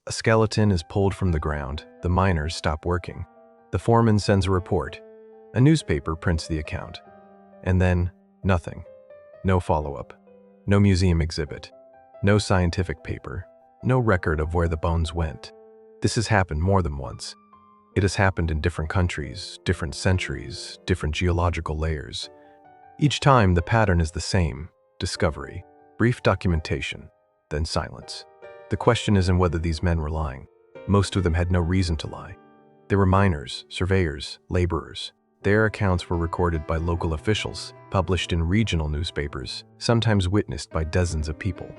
A skeleton is pulled from the ground, the miners stop working. The foreman sends a report. A newspaper prints the account. And then, nothing. No follow-up. No museum exhibit. No scientific paper. No record of where the bones went. This has happened more than once. It has happened in different countries, different centuries, different geological layers. Each time, the pattern is the same: discovery, brief documentation, then silence. The question isn't whether these men were lying. Most of them had no reason to lie. They were miners, surveyors, laborers. Their accounts were recorded by local officials, published in regional newspapers, sometimes witnessed by dozens of people.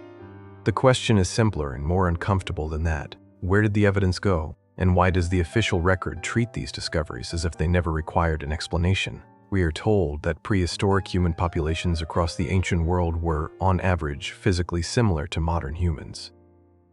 The question is simpler and more uncomfortable than that. Where did the evidence go? And why does the official record treat these discoveries as if they never required an explanation? We are told that prehistoric human populations across the ancient world were, on average, physically similar to modern humans.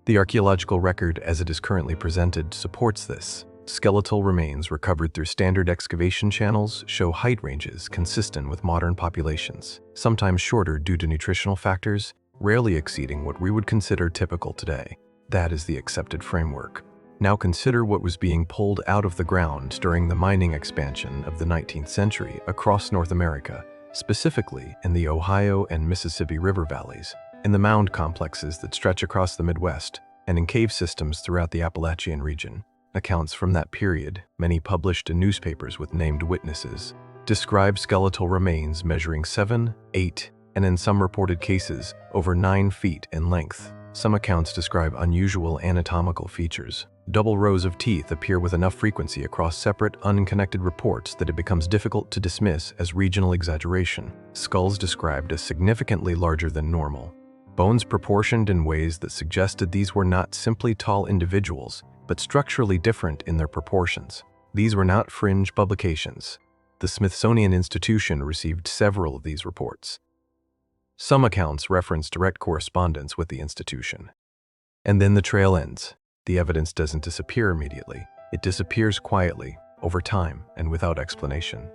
The archaeological record, as it is currently presented, supports this. Skeletal remains recovered through standard excavation channels show height ranges consistent with modern populations, sometimes shorter due to nutritional factors, rarely exceeding what we would consider typical today. That is the accepted framework. Now consider what was being pulled out of the ground during the mining expansion of the 19th century across North America, specifically in the Ohio and Mississippi River valleys, in the mound complexes that stretch across the Midwest, and in cave systems throughout the Appalachian region. Accounts from that period, many published in newspapers with named witnesses, describe skeletal remains measuring 7, 8, and in some reported cases, over 9 feet in length. Some accounts describe unusual anatomical features. Double rows of teeth appear with enough frequency across separate, unconnected reports that it becomes difficult to dismiss as regional exaggeration. Skulls described as significantly larger than normal. Bones proportioned in ways that suggested these were not simply tall individuals, but structurally different in their proportions. These were not fringe publications. The Smithsonian Institution received several of these reports. Some accounts reference direct correspondence with the institution. And then the trail ends. The evidence doesn't disappear immediately. It disappears quietly, over time, and without explanation.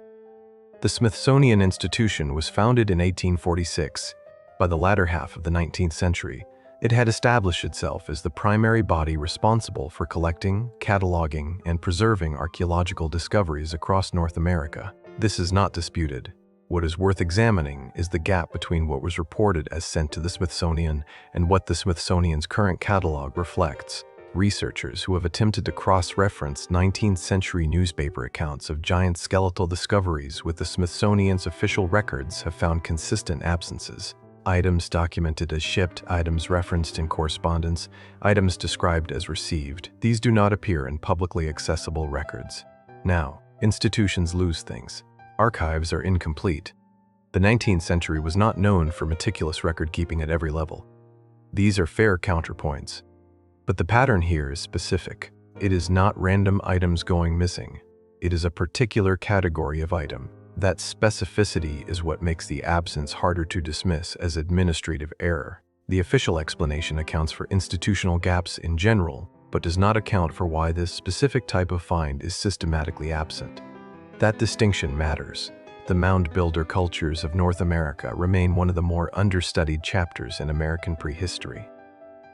The Smithsonian Institution was founded in 1846. By the latter half of the 19th century, it had established itself as the primary body responsible for collecting, cataloging, and preserving archaeological discoveries across North America. This is not disputed. What is worth examining is the gap between what was reported as sent to the Smithsonian and what the Smithsonian's current catalog reflects. Researchers who have attempted to cross-reference 19th century newspaper accounts of giant skeletal discoveries with the Smithsonian's official records have found consistent absences. Items documented as shipped, items referenced in correspondence, items described as received. These do not appear in publicly accessible records. Now, institutions lose things. Archives are incomplete. The 19th century was not known for meticulous record-keeping at every level. These are fair counterpoints. But the pattern here is specific. It is not random items going missing. It is a particular category of item. That specificity is what makes the absence harder to dismiss as administrative error. The official explanation accounts for institutional gaps in general, but does not account for why this specific type of find is systematically absent. That distinction matters. The mound builder cultures of North America remain one of the more understudied chapters in American prehistory.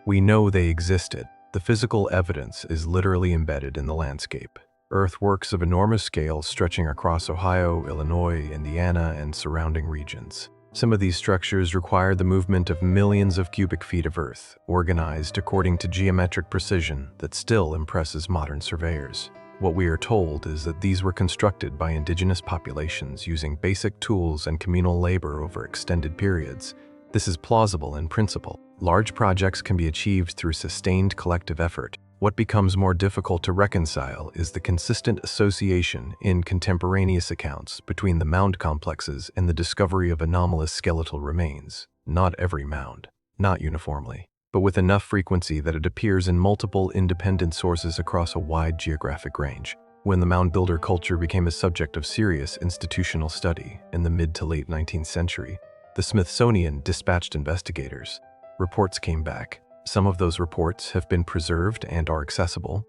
We know they existed. The physical evidence is literally embedded in the landscape. Earthworks of enormous scale stretching across Ohio, Illinois, Indiana, and surrounding regions. Some of these structures require the movement of millions of cubic feet of earth, organized according to geometric precision that still impresses modern surveyors. What we are told is that these were constructed by indigenous populations using basic tools and communal labor over extended periods. This is plausible in principle. Large projects can be achieved through sustained collective effort. What becomes more difficult to reconcile is the consistent association in contemporaneous accounts between the mound complexes and the discovery of anomalous skeletal remains. Not every mound, not uniformly, but with enough frequency that it appears in multiple independent sources across a wide geographic range. When the mound builder culture became a subject of serious institutional study in the mid to late 19th century, the Smithsonian dispatched investigators. Reports came back. Some of those reports have been preserved and are accessible.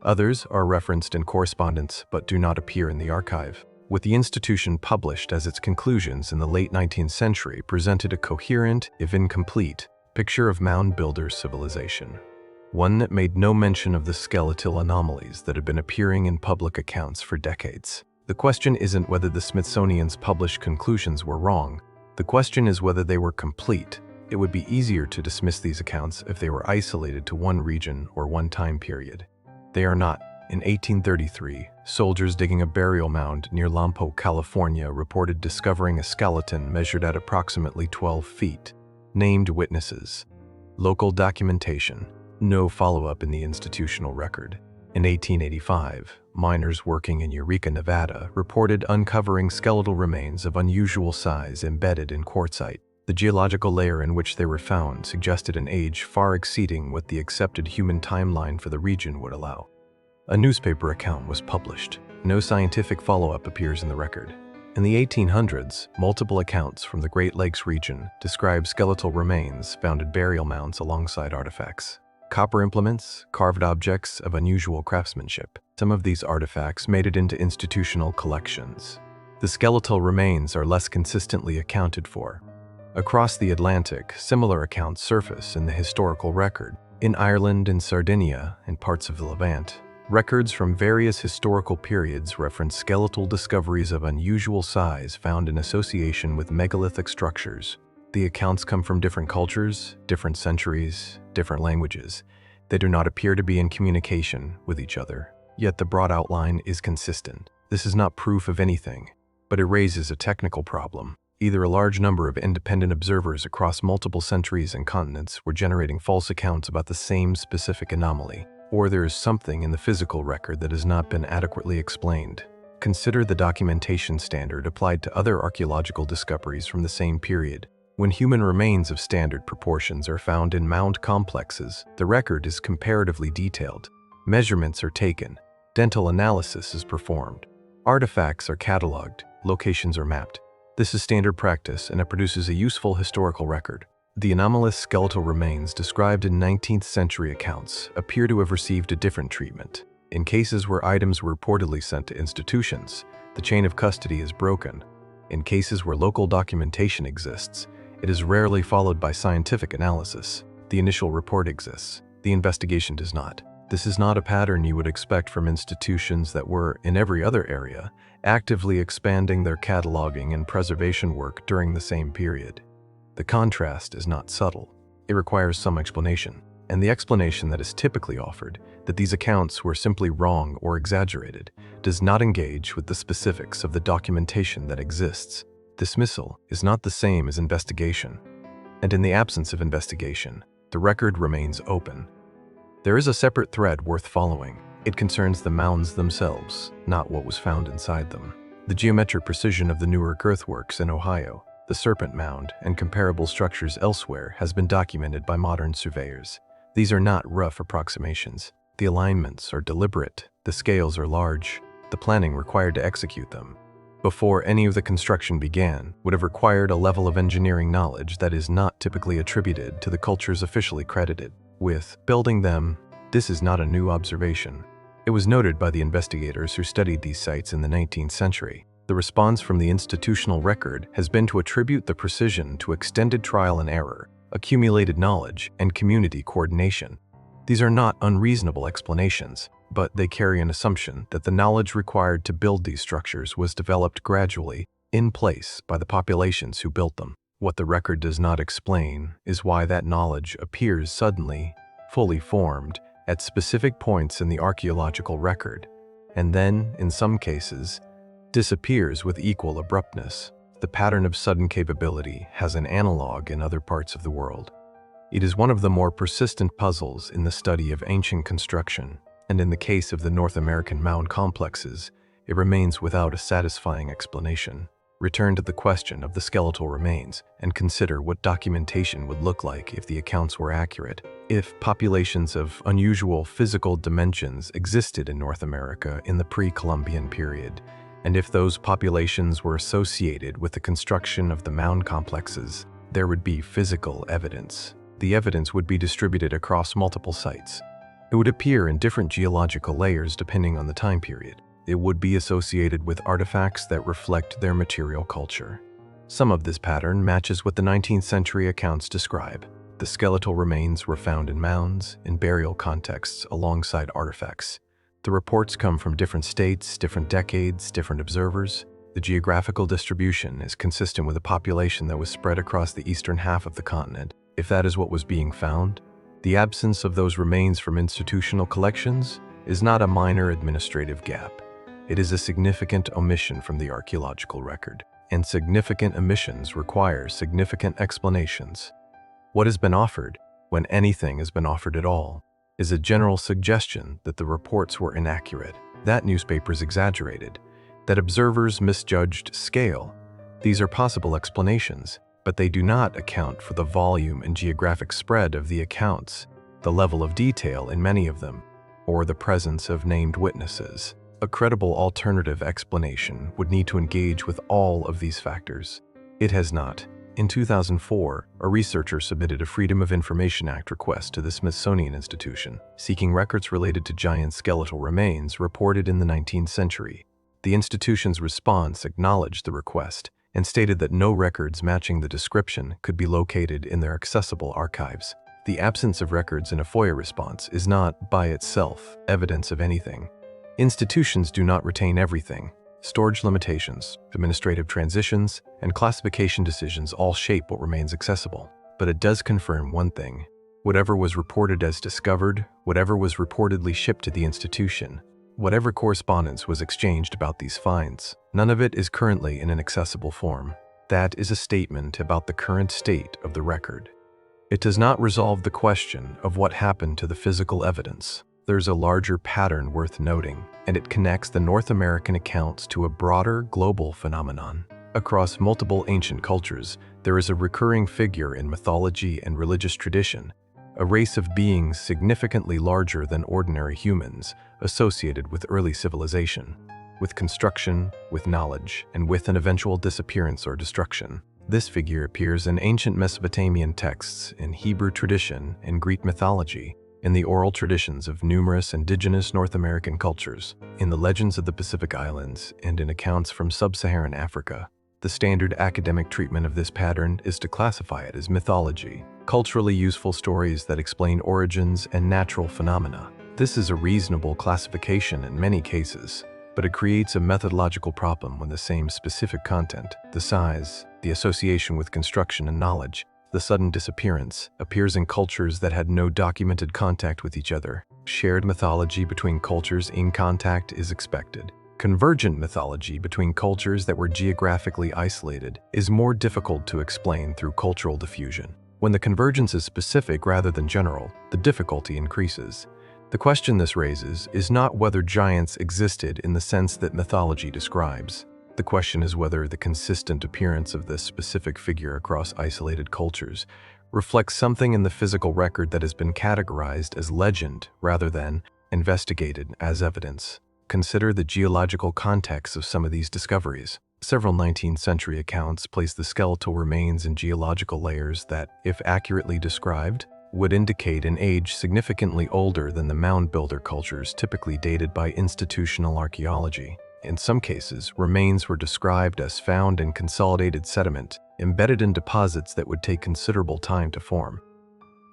Others are referenced in correspondence but do not appear in the archive. What the institution published as its conclusions in the late 19th century presented a coherent, if incomplete, picture of mound builder civilization. one that made no mention of the skeletal anomalies that had been appearing in public accounts for decades. The question isn't whether the Smithsonian's published conclusions were wrong. The question is whether they were complete. It would be easier to dismiss these accounts if they were isolated to one region or one time period. They are not. In 1833, soldiers digging a burial mound near Lompoc, California, reported discovering a skeleton measured at approximately 12 feet. Named witnesses. Local documentation. No follow-up in the institutional record. In 1885, miners working in Eureka, Nevada, reported uncovering skeletal remains of unusual size embedded in quartzite. The geological layer in which they were found suggested an age far exceeding what the accepted human timeline for the region would allow. A newspaper account was published. No scientific follow-up appears in the record. In the 1800s, multiple accounts from the Great Lakes region describe skeletal remains found at burial mounds alongside artifacts. Copper implements, carved objects of unusual craftsmanship. Some of these artifacts made it into institutional collections. The skeletal remains are less consistently accounted for. Across the Atlantic, similar accounts surface in the historical record. In Ireland and Sardinia and parts of the Levant, records from various historical periods reference skeletal discoveries of unusual size found in association with megalithic structures. The accounts come from different cultures, different centuries, different languages. They do not appear to be in communication with each other, yet the broad outline is consistent. This is not proof of anything, but it raises a technical problem. Either a large number of independent observers across multiple centuries and continents were generating false accounts about the same specific anomaly, or there is something in the physical record that has not been adequately explained. Consider the documentation standard applied to other archaeological discoveries from the same period. When human remains of standard proportions are found in mound complexes, the record is comparatively detailed. Measurements are taken. Dental analysis is performed. Artifacts are cataloged. Locations are mapped. This is standard practice, and it produces a useful historical record. The anomalous skeletal remains described in 19th century accounts appear to have received a different treatment. In cases where items were reportedly sent to institutions, the chain of custody is broken. In cases where local documentation exists, it is rarely followed by scientific analysis. The initial report exists. The investigation does not. This is not a pattern you would expect from institutions that were, in every other area, actively expanding their cataloging and preservation work during the same period. The contrast is not subtle. It requires some explanation, and the explanation that is typically offered, that these accounts were simply wrong or exaggerated, does not engage with the specifics of the documentation that exists. Dismissal is not the same as investigation, and in the absence of investigation, the record remains open. There is a separate thread worth following. It concerns the mounds themselves, not what was found inside them. The geometric precision of the Newark earthworks in Ohio, the Serpent Mound, and comparable structures elsewhere has been documented by modern surveyors. These are not rough approximations. The alignments are deliberate, the scales are large, the planning required to execute them, before any of the construction began, would have required a level of engineering knowledge that is not typically attributed to the cultures officially credited with building them. This is not a new observation. It was noted by the investigators who studied these sites in the 19th century. The response from the institutional record has been to attribute the precision to extended trial and error, accumulated knowledge, and community coordination. These are not unreasonable explanations, but they carry an assumption that the knowledge required to build these structures was developed gradually, in place, by the populations who built them. What the record does not explain is why that knowledge appears suddenly, fully formed, at specific points in the archaeological record, and then, in some cases, disappears with equal abruptness. The pattern of sudden capability has an analog in other parts of the world. It is one of the more persistent puzzles in the study of ancient construction, and in the case of the North American mound complexes, it remains without a satisfying explanation. Return to the question of the skeletal remains and consider what documentation would look like if the accounts were accurate. If populations of unusual physical dimensions existed in North America in the pre-Columbian period, and if those populations were associated with the construction of the mound complexes, there would be physical evidence. The evidence would be distributed across multiple sites. It would appear in different geological layers depending on the time period. It would be associated with artifacts that reflect their material culture. Some of this pattern matches what the 19th century accounts describe. The skeletal remains were found in mounds, in burial contexts, alongside artifacts. The reports come from different states, different decades, different observers. The geographical distribution is consistent with a population that was spread across the eastern half of the continent. If that is what was being found, the absence of those remains from institutional collections is not a minor administrative gap. It is a significant omission from the archaeological record, and significant omissions require significant explanations. What has been offered, when anything has been offered at all, is a general suggestion that the reports were inaccurate, that newspapers exaggerated, that observers misjudged scale. These are possible explanations, but they do not account for the volume and geographic spread of the accounts, the level of detail in many of them, or the presence of named witnesses. A credible alternative explanation would need to engage with all of these factors. It has not. In 2004, a researcher submitted a Freedom of Information Act request to the Smithsonian Institution, seeking records related to giant skeletal remains reported in the 19th century. The institution's response acknowledged the request and stated that no records matching the description could be located in their accessible archives. The absence of records in a FOIA response is not, by itself, evidence of anything. Institutions do not retain everything. Storage limitations, administrative transitions, and classification decisions all shape what remains accessible. But it does confirm one thing. Whatever was reported as discovered, whatever was reportedly shipped to the institution, whatever correspondence was exchanged about these finds, none of it is currently in an accessible form. That is a statement about the current state of the record. It does not resolve the question of what happened to the physical evidence. There's a larger pattern worth noting, and it connects the North American accounts to a broader global phenomenon. Across multiple ancient cultures, there is a recurring figure in mythology and religious tradition, a race of beings significantly larger than ordinary humans, associated with early civilization, with construction, with knowledge, and with an eventual disappearance or destruction. This figure appears in ancient Mesopotamian texts, in Hebrew tradition, in Greek mythology, in the oral traditions of numerous indigenous North American cultures, in the legends of the Pacific Islands, and in accounts from sub-Saharan Africa. The standard academic treatment of this pattern is to classify it as mythology, culturally useful stories that explain origins and natural phenomena. This is a reasonable classification in many cases, but it creates a methodological problem when the same specific content, the size, the association with construction and knowledge, the sudden disappearance, appears in cultures that had no documented contact with each other. Shared mythology between cultures in contact is expected. Convergent mythology between cultures that were geographically isolated is more difficult to explain through cultural diffusion. When the convergence is specific rather than general, the difficulty increases. The question this raises is not whether giants existed in the sense that mythology describes. The question is whether the consistent appearance of this specific figure across isolated cultures reflects something in the physical record that has been categorized as legend rather than investigated as evidence. Consider the geological context of some of these discoveries. Several 19th century accounts place the skeletal remains in geological layers that, if accurately described, would indicate an age significantly older than the mound builder cultures typically dated by institutional archaeology. In some cases, remains were described as found in consolidated sediment, embedded in deposits that would take considerable time to form.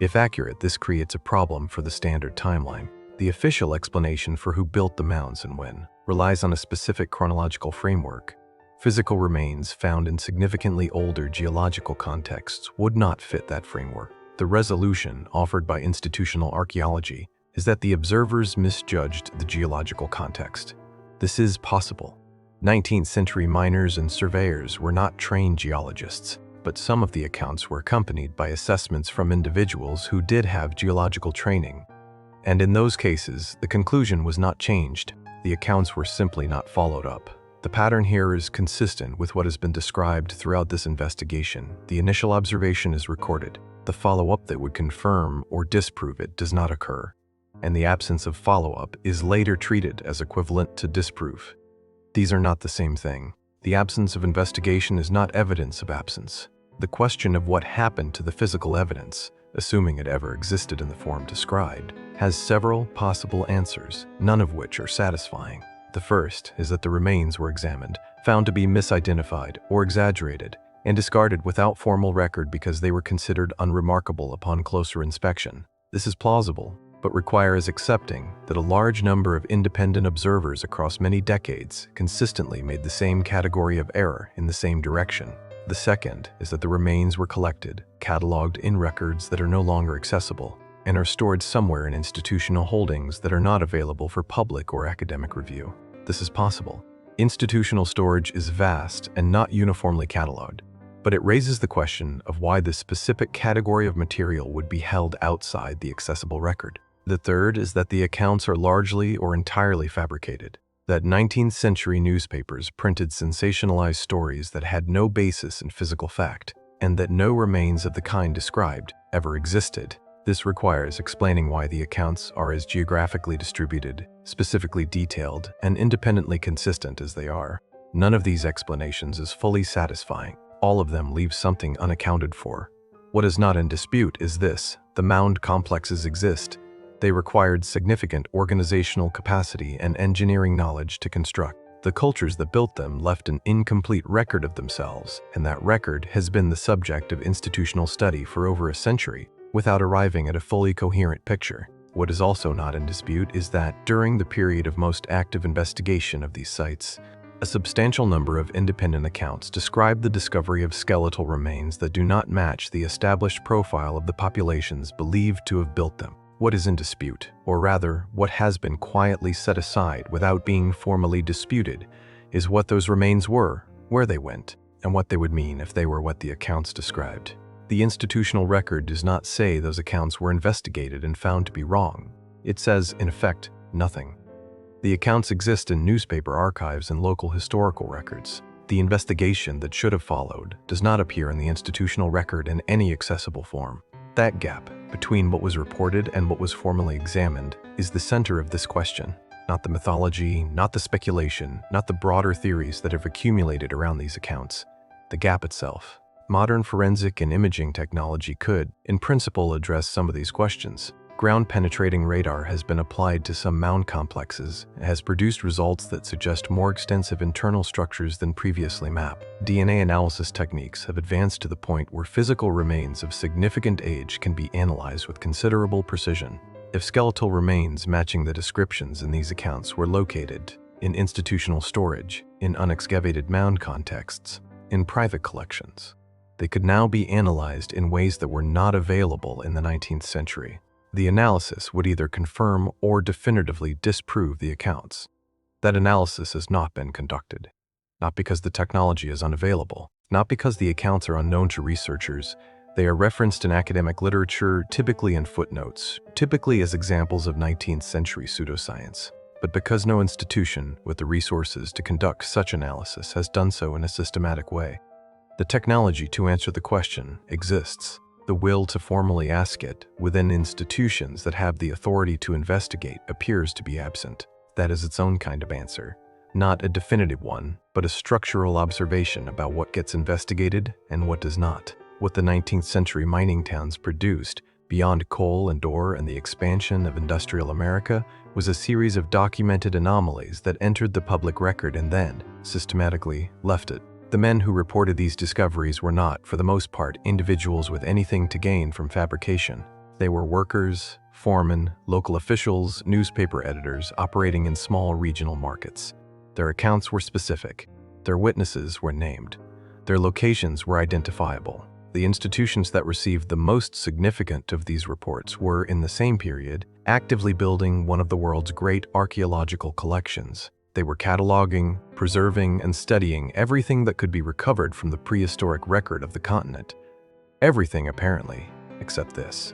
If accurate, this creates a problem for the standard timeline. The official explanation for who built the mounds and when relies on a specific chronological framework. Physical remains found in significantly older geological contexts would not fit that framework. The resolution offered by institutional archaeology is that the observers misjudged the geological context. This is possible. 19th century miners and surveyors were not trained geologists, but some of the accounts were accompanied by assessments from individuals who did have geological training. And in those cases, the conclusion was not changed. The accounts were simply not followed up. The pattern here is consistent with what has been described throughout this investigation. The initial observation is recorded. The follow-up that would confirm or disprove it does not occur, and the absence of follow-up is later treated as equivalent to disproof. These are not the same thing. The absence of investigation is not evidence of absence. The question of what happened to the physical evidence, assuming it ever existed in the form described, has several possible answers, none of which are satisfying. The first is that the remains were examined, found to be misidentified or exaggerated, and discarded without formal record because they were considered unremarkable upon closer inspection. This is plausible, but requires accepting that a large number of independent observers across many decades consistently made the same category of error in the same direction. The second is that the remains were collected, cataloged in records that are no longer accessible, and are stored somewhere in institutional holdings that are not available for public or academic review. This is possible. Institutional storage is vast and not uniformly cataloged, but it raises the question of why this specific category of material would be held outside the accessible record. The third is that the accounts are largely or entirely fabricated, that 19th century newspapers printed sensationalized stories that had no basis in physical fact, and that no remains of the kind described ever existed. This requires explaining why the accounts are as geographically distributed, specifically detailed, and independently consistent as they are. None of these explanations is fully satisfying. All of them leave something unaccounted for. What is not in dispute is this: the mound complexes exist. They required significant organizational capacity and engineering knowledge to construct. The cultures that built them left an incomplete record of themselves, and that record has been the subject of institutional study for over a century, without arriving at a fully coherent picture. What is also not in dispute is that, during the period of most active investigation of these sites, a substantial number of independent accounts describe the discovery of skeletal remains that do not match the established profile of the populations believed to have built them. What is in dispute, or rather, what has been quietly set aside without being formally disputed, is what those remains were, where they went, and what they would mean if they were what the accounts described. The institutional record does not say those accounts were investigated and found to be wrong. It says, in effect, nothing. The accounts exist in newspaper archives and local historical records. The investigation that should have followed does not appear in the institutional record in any accessible form. That gap between what was reported and what was formally examined is the center of this question, not the mythology, not the speculation, not the broader theories that have accumulated around these accounts. The gap itself. Modern forensic and imaging technology could, in principle, address some of these questions. Ground-penetrating radar has been applied to some mound complexes and has produced results that suggest more extensive internal structures than previously mapped. DNA analysis techniques have advanced to the point where physical remains of significant age can be analyzed with considerable precision. If skeletal remains matching the descriptions in these accounts were located in institutional storage, in unexcavated mound contexts, in private collections, they could now be analyzed in ways that were not available in the 19th century. The analysis would either confirm or definitively disprove the accounts. That analysis has not been conducted, not because the technology is unavailable, not because the accounts are unknown to researchers. They are referenced in academic literature, typically in footnotes, typically as examples of 19th century pseudoscience, but because no institution with the resources to conduct such analysis has done so in a systematic way. The technology to answer the question exists. The will to formally ask it within institutions that have the authority to investigate appears to be absent. That is its own kind of answer. Not a definitive one, but a structural observation about what gets investigated and what does not. What the 19th century mining towns produced, beyond coal and ore and the expansion of industrial America, was a series of documented anomalies that entered the public record and then, systematically, left it. The men who reported these discoveries were not, for the most part, individuals with anything to gain from fabrication. They were workers, foremen, local officials, newspaper editors operating in small regional markets. Their accounts were specific. Their witnesses were named. Their locations were identifiable. The institutions that received the most significant of these reports were, in the same period, actively building one of the world's great archaeological collections. They were cataloging, preserving, and studying everything that could be recovered from the prehistoric record of the continent. Everything, apparently, except this.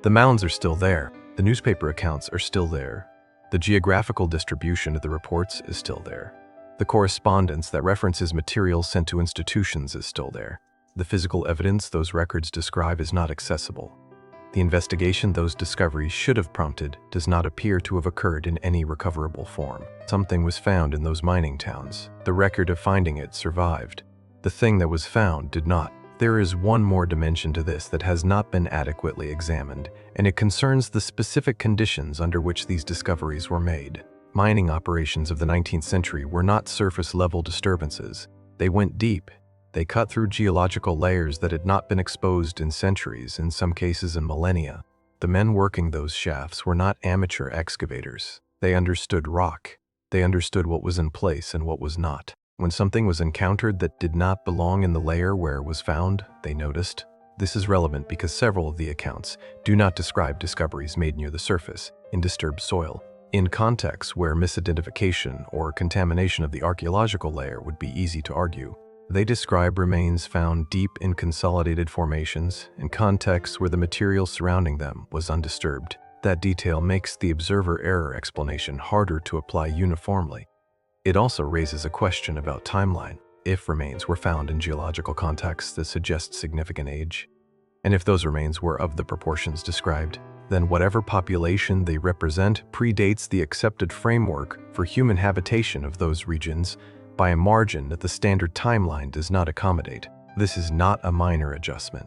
The mounds are still there. The newspaper accounts are still there. The geographical distribution of the reports is still there. The correspondence that references materials sent to institutions is still there. The physical evidence those records describe is not accessible. The investigation those discoveries should have prompted does not appear to have occurred in any recoverable form. Something was found in those mining towns. The record of finding it survived. The thing that was found did not. There is one more dimension to this that has not been adequately examined, and it concerns the specific conditions under which these discoveries were made. Mining operations of the 19th century were not surface-level disturbances. They went deep. They cut through geological layers that had not been exposed in centuries, in some cases in millennia. The men working those shafts were not amateur excavators. They understood rock. They understood what was in place and what was not. When something was encountered that did not belong in the layer where it was found, they noticed. This is relevant because several of the accounts do not describe discoveries made near the surface, in disturbed soil, in contexts where misidentification or contamination of the archaeological layer would be easy to argue. They describe remains found deep in consolidated formations, in contexts where the material surrounding them was undisturbed. That detail makes the observer error explanation harder to apply uniformly. It also raises a question about timeline. If remains were found in geological contexts that suggest significant age, and if those remains were of the proportions described, then whatever population they represent predates the accepted framework for human habitation of those regions by a margin that the standard timeline does not accommodate. This is not a minor adjustment.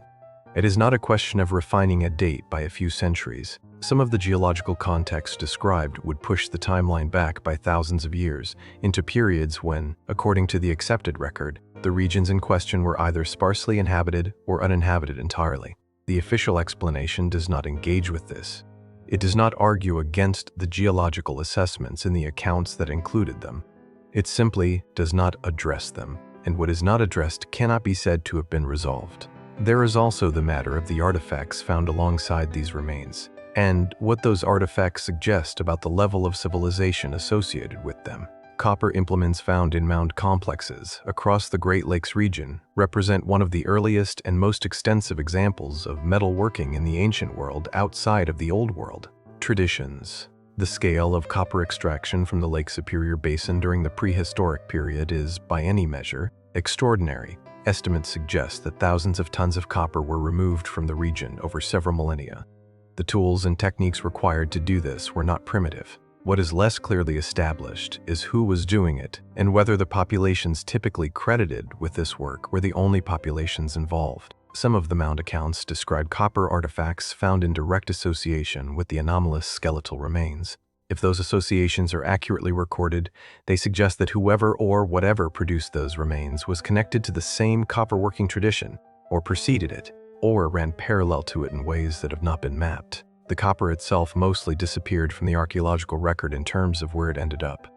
It is not a question of refining a date by a few centuries. Some of the geological contexts described would push the timeline back by thousands of years into periods when, according to the accepted record, the regions in question were either sparsely inhabited or uninhabited entirely. The official explanation does not engage with this. It does not argue against the geological assessments in the accounts that included them. It simply does not address them, and what is not addressed cannot be said to have been resolved. There is also the matter of the artifacts found alongside these remains, and what those artifacts suggest about the level of civilization associated with them. Copper implements found in mound complexes across the Great Lakes region represent one of the earliest and most extensive examples of metalworking in the ancient world outside of the Old World. Traditions. The scale of copper extraction from the Lake Superior Basin during the prehistoric period is, by any measure, extraordinary. Estimates suggest that thousands of tons of copper were removed from the region over several millennia. The tools and techniques required to do this were not primitive. What is less clearly established is who was doing it and whether the populations typically credited with this work were the only populations involved. Some of the mound accounts describe copper artifacts found in direct association with the anomalous skeletal remains. If those associations are accurately recorded, they suggest that whoever or whatever produced those remains was connected to the same copper-working tradition, or preceded it, or ran parallel to it in ways that have not been mapped. The copper itself mostly disappeared from the archaeological record in terms of where it ended up.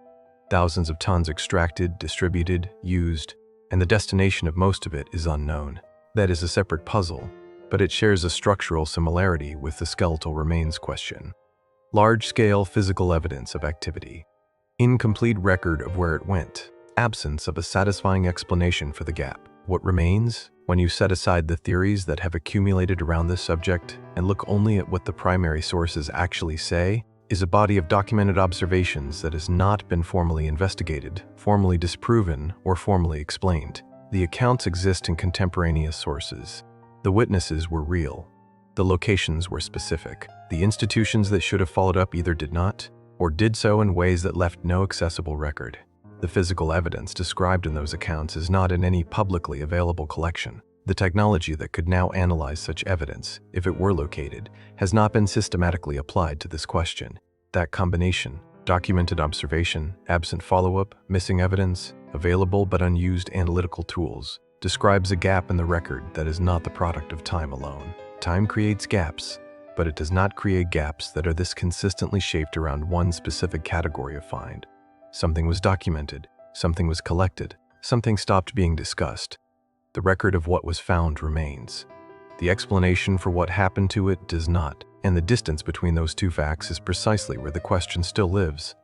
Thousands of tons extracted, distributed, used, and the destination of most of it is unknown. That is a separate puzzle, but it shares a structural similarity with the skeletal remains question. Large-scale physical evidence of activity. Incomplete record of where it went. Absence of a satisfying explanation for the gap. What remains, when you set aside the theories that have accumulated around this subject and look only at what the primary sources actually say, is a body of documented observations that has not been formally investigated, formally disproven, or formally explained. The accounts exist in contemporaneous sources. The witnesses were real. The locations were specific. The institutions that should have followed up either did not, or did so in ways that left no accessible record. The physical evidence described in those accounts is not in any publicly available collection. The technology that could now analyze such evidence, if it were located, has not been systematically applied to this question. That combination, documented observation, absent follow-up, missing evidence, available but unused analytical tools, describes a gap in the record that is not the product of time alone. Time creates gaps, but it does not create gaps that are this consistently shaped around one specific category of find. Something was documented, something was collected, something stopped being discussed. The record of what was found remains. The explanation for what happened to it does not, and the distance between those two facts is precisely where the question still lives.